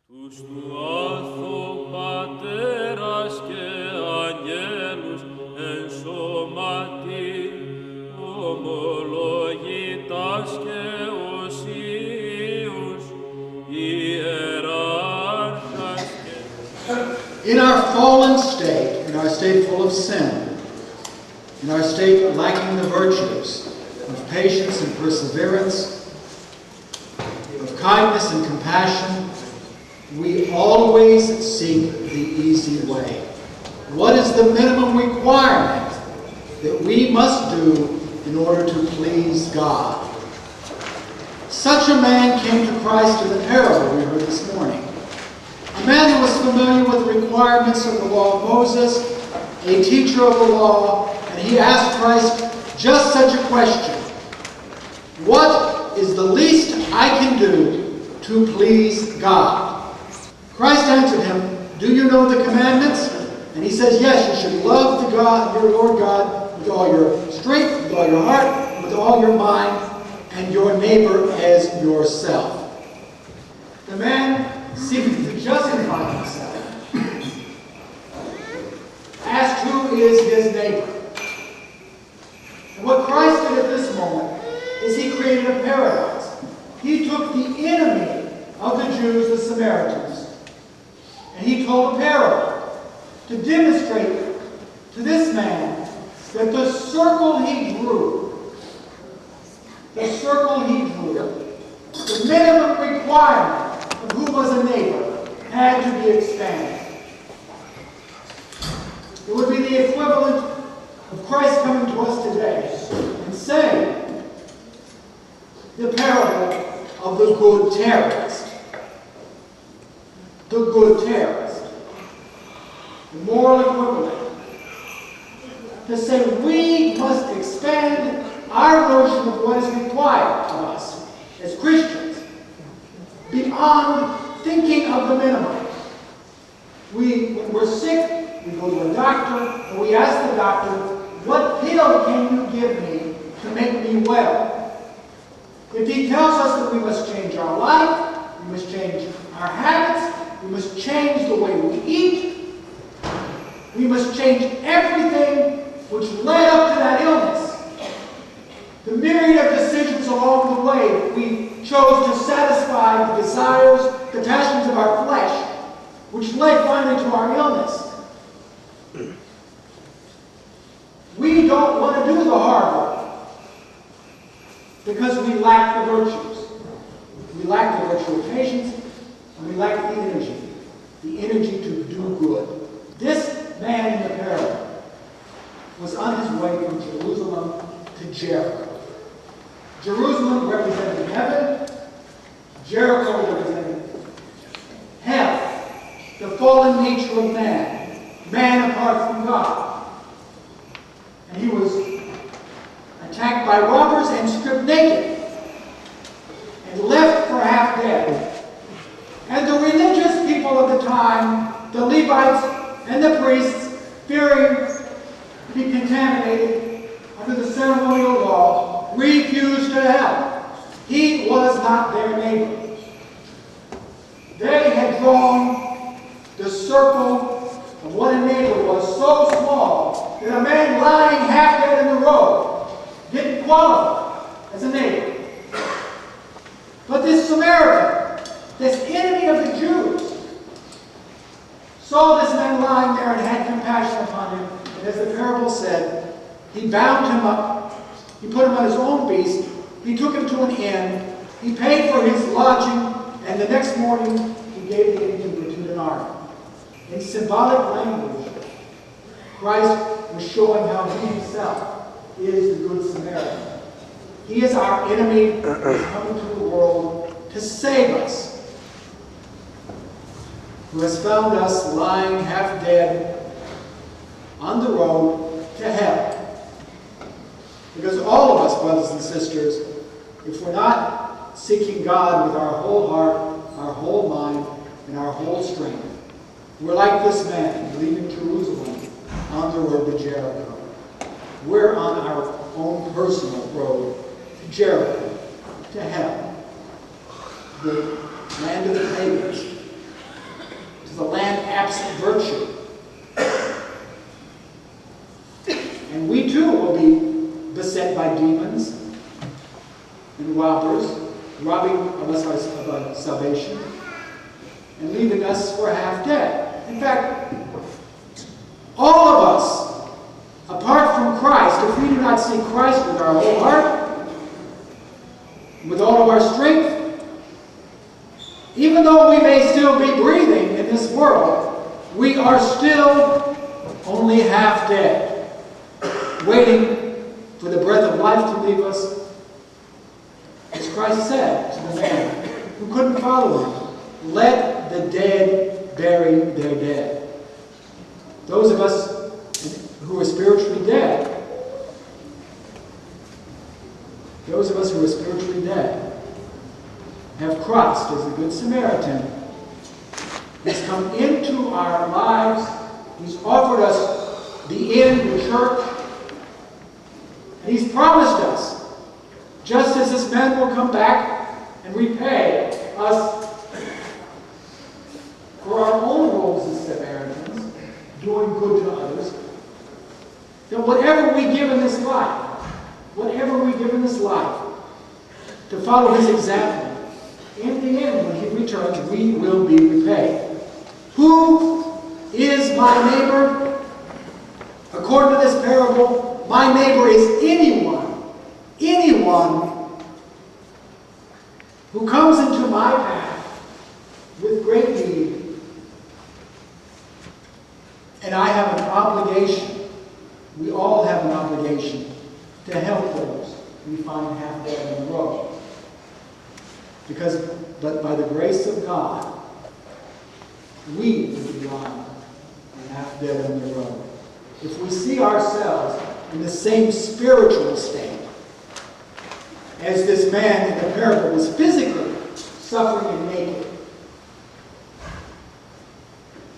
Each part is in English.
Τους του άθω πατέρας και αγγέλους εν σώματι ομολογητάς και οσίους ιεράρχας και... In our fallen state, in our state full of sin, in our state lacking the virtues of patience and perseverance, of kindness and compassion, we always seek the easy way. What is the minimum requirement that we must do in order to please God? Such a man came to Christ in the parable we heard this morning. A man who was familiar with the requirements of the law of Moses, a teacher of the law, and he asked Christ just such a question. What is the least I can do to please God? Christ answered him, do you know the commandments? And he says, yes, you should love the God, your Lord God, with all your strength, with all your heart, with all your mind, and your neighbor as yourself. The man seeking to justify himself asked who is his neighbor. And what Christ did at this moment is he created a paradox. He took the enemy of the Jews, the Samaritans, and he told a parable to demonstrate to this man that the circle he drew, the minimum requirement of who was a neighbor had to be expanded. It would be the equivalent of Christ coming to us today and saying the parable of the good terrorist. The good terrorist. The moral equivalent. To say we must expand our notion of what is required of us as Christians beyond thinking of the minimum. When we're sick, we go to a doctor and we ask the doctor, what pill can you give me to make me well? If he tells us that we must change our life, we must change our habits, we must change the way we eat, we must change everything which led up to that illness. The myriad of decisions along the way we chose to satisfy the desires, the passions of our flesh, which led finally to our illness. We don't want to do the hard work because we lack the virtues. We lack the virtue of patience, and we lack the energy to do good. This man in the parable was on his way from Jerusalem to Jericho. Jerusalem represented heaven, Jericho represented hell, the fallen nature of man apart from God. And he was attacked by robbers and stripped naked and left for half dead. And the religious people of the time, the Levites and the priests, fearing to be contaminated under the ceremonial law, refused to help. He was not their neighbor. They had drawn the circle of what a neighbor was so small that a man lying half dead in the road didn't qualify as a neighbor. But this Samaritan, this enemy of the Jews, saw this man lying there and had compassion upon him. And as the parable said, he bound him up, he put him on his own beast, he took him to an inn, he paid for his lodging, and the next morning he gave the innkeeper 2 denarii. In symbolic language, Christ was showing how he himself is the Good Samaritan. He is our enemy who is coming to the world to save us, who has found us lying half dead on the road to hell. Because all of us, brothers and sisters, if we're not seeking God with our whole heart, our whole mind, and our whole strength, we're like this man leaving Jerusalem on the road to Jericho. We're on our own personal road to Jericho, to hell, the land of the pagans, lacks virtue. And we too will be beset by demons and robbers, robbing of us of our salvation and leaving us for half dead. In fact, all of us, apart from Christ, if we do not see Christ with our whole heart, with all of our strength, even though we may still be breathing in this world, we are still only half dead, waiting for the breath of life to leave us. As Christ said to the man who couldn't follow him, "Let the dead bury their dead." Those of us who are spiritually dead, have Christ as the Good Samaritan. He's come into our lives. He's offered us the inn, the church. And He's promised us, just as this man will come back and repay us for our own roles as Samaritans, doing good to others, that whatever we give in this life, to follow His example, in the end, when He returns, we will be repaid. Who is my neighbor? According to this parable, my neighbor is anyone who comes into my path with great need, and I have an obligation, we all have an obligation to help those we find half dead on the road. But by the grace of God, we will be lying and half dead on the road. If we see ourselves in the same spiritual state as this man in the parable was physically suffering and naked,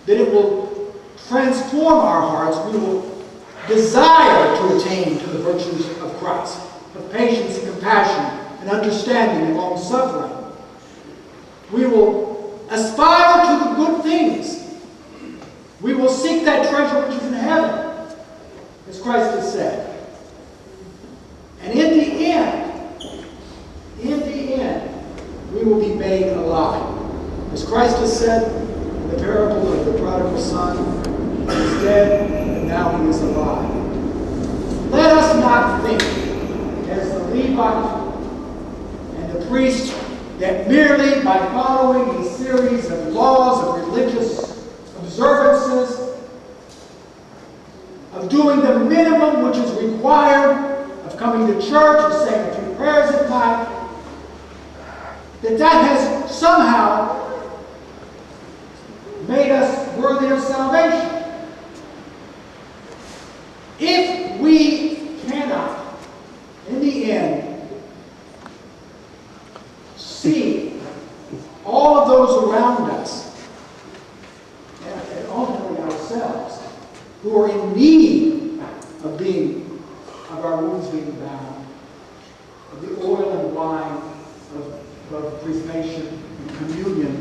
then it will transform our hearts. We will desire to attain to the virtues of Christ, of patience and compassion and understanding and long-suffering. We will aspire to the good things. We will seek that treasure which is in heaven, as Christ has said. And in the end, we will be made alive. As Christ has said in the parable of the prodigal son, he is dead and now he is alive. Let us not think, as the Levite and the priest, that merely by following a series of laws, of religious observances, of doing the minimum which is required, of coming to church and saying a few prayers at night, that has somehow made us worthy of salvation. If we cannot, in the end, see all of those around us, and ultimately ourselves, who are in need of our wounds being bound, of the oil and wine of preservation and communion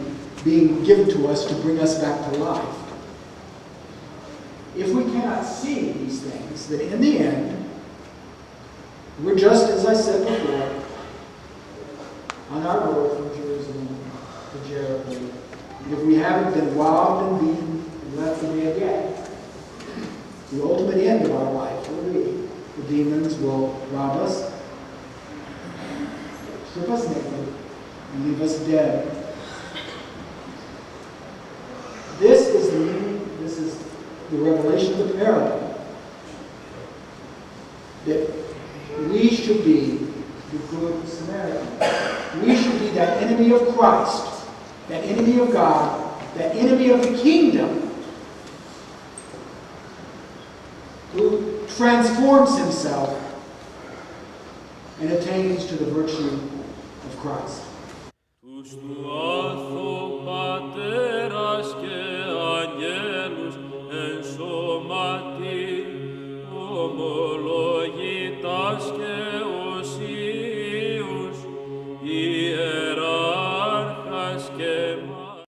being given to us to bring us back to life. If we cannot see these things, then in the end, we're just, as I said before, on our road from Jerusalem to Jericho. And if we haven't been robbed and beaten and left for dead yet, the ultimate end of our life will be the demons will rob us, strip us naked, and leave us dead. This is the meaning, this is the revelation of the parable, that we should be the Good Samaritan. We should be that enemy of Christ, that enemy of God, that enemy of the kingdom, who transforms himself and attains to the virtue of Christ.